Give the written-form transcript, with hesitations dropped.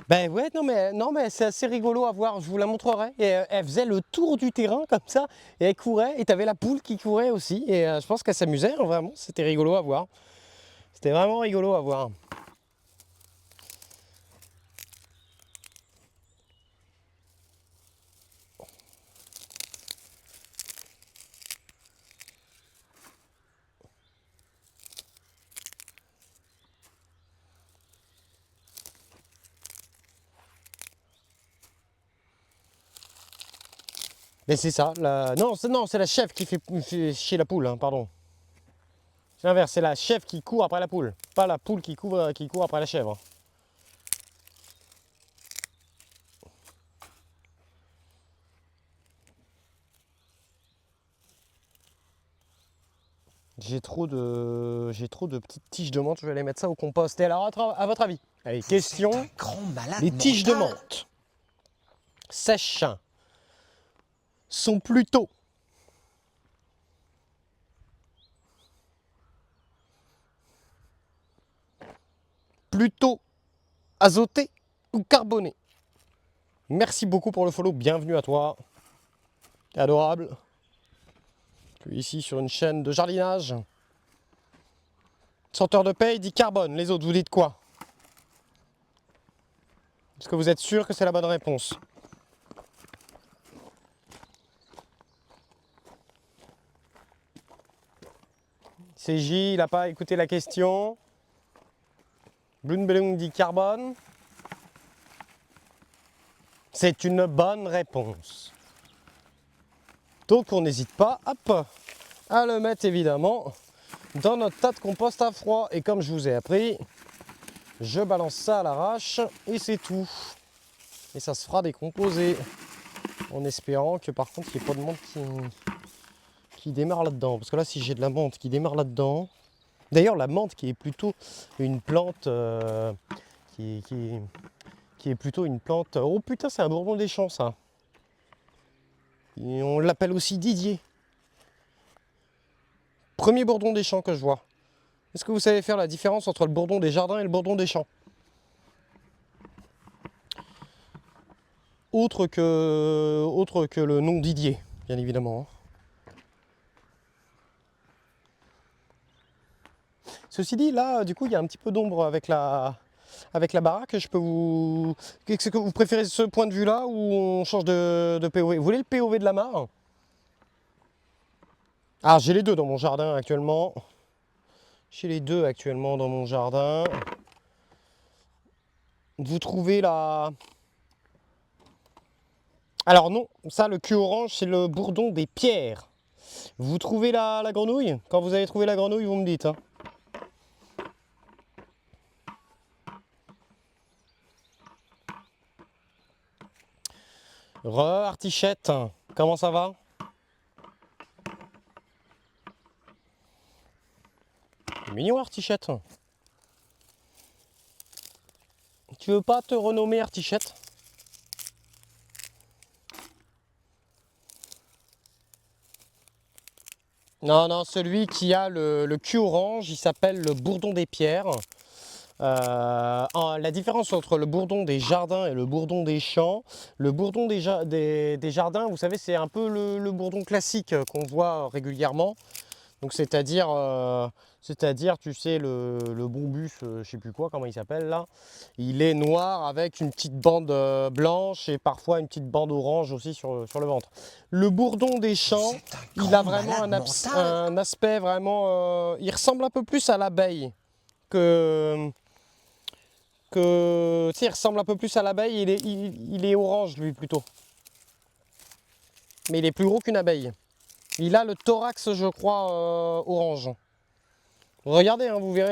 Ben ouais, non mais c'est assez rigolo à voir, je vous la montrerai. Et elle faisait le tour du terrain comme ça, et elle courait, et t'avais la poule qui courait aussi, et je pense qu'elle s'amusait, hein, vraiment, c'était rigolo à voir. C'était vraiment rigolo à voir. Mais c'est ça, non, c'est la chèvre qui fait chier la poule, hein, pardon. C'est l'inverse, c'est la chèvre qui court après la poule, pas la poule qui court après la chèvre. J'ai trop de petites tiges de menthe, je vais aller mettre ça au compost. Et alors, à votre avis, allez, question, C'est un grand malade les tiges de mental. menthe sèches sont plutôt azotées ou carbonées? Merci beaucoup pour le follow, bienvenue à toi. T'es adorable. Tu es ici sur une chaîne de jardinage. Senteur de paix, il dit carbone. Les autres, vous dites quoi? Est-ce que vous êtes sûr que c'est la bonne réponse? CJ, il n'a pas écouté la question. Blunbelung dit carbone. C'est une bonne réponse. Donc on n'hésite pas, hop, à le mettre évidemment dans notre tas de compost à froid. Et comme je vous ai appris, je balance ça à l'arrache et c'est tout. Et ça se fera décomposer. En espérant que par contre il n'y ait pas de menthe qui démarre là-dedans. Parce que là si j'ai de la menthe qui démarre là-dedans. D'ailleurs la menthe qui est plutôt une plante qui est plutôt une plante. Oh putain, c'est un bourdon des champs ça. Et on l'appelle aussi Didier. Premier bourdon des champs que je vois. Est-ce que vous savez faire la différence entre le bourdon des jardins et le bourdon des champs? Autre que le nom Didier, bien évidemment. Ceci dit, là, du coup, il y a un petit peu d'ombre avec la baraque. Je peux vous... Est-ce que vous préférez ce point de vue-là ou on change de POV? Vous voulez le POV de la mare? Ah, j'ai les deux dans mon jardin actuellement. J'ai les deux actuellement dans mon jardin. Vous trouvez la... Alors non, ça, le cul orange, c'est le bourdon des pierres. Vous trouvez la grenouille? Quand vous avez trouvé la grenouille, vous me dites. Hein. Artichette, comment ça va? Mignon Artichette. Tu veux pas te renommer Artichette? Non, celui qui a le cul orange, il s'appelle le bourdon des pierres. La différence entre le bourdon des jardins et le bourdon des champs, le bourdon des jardins, vous savez, c'est un peu le bourdon classique qu'on voit régulièrement. Donc c'est-à-dire, tu sais, le bombus, je sais plus quoi, comment il s'appelle là, il est noir avec une petite bande blanche et parfois une petite bande orange aussi sur le ventre. Le bourdon des champs, il a vraiment un aspect vraiment... il ressemble un peu plus à l'abeille que... Tu sais, il ressemble un peu plus à l'abeille, il est orange lui plutôt. Mais il est plus gros qu'une abeille. Il a le thorax, je crois, orange. Regardez, hein, vous verrez.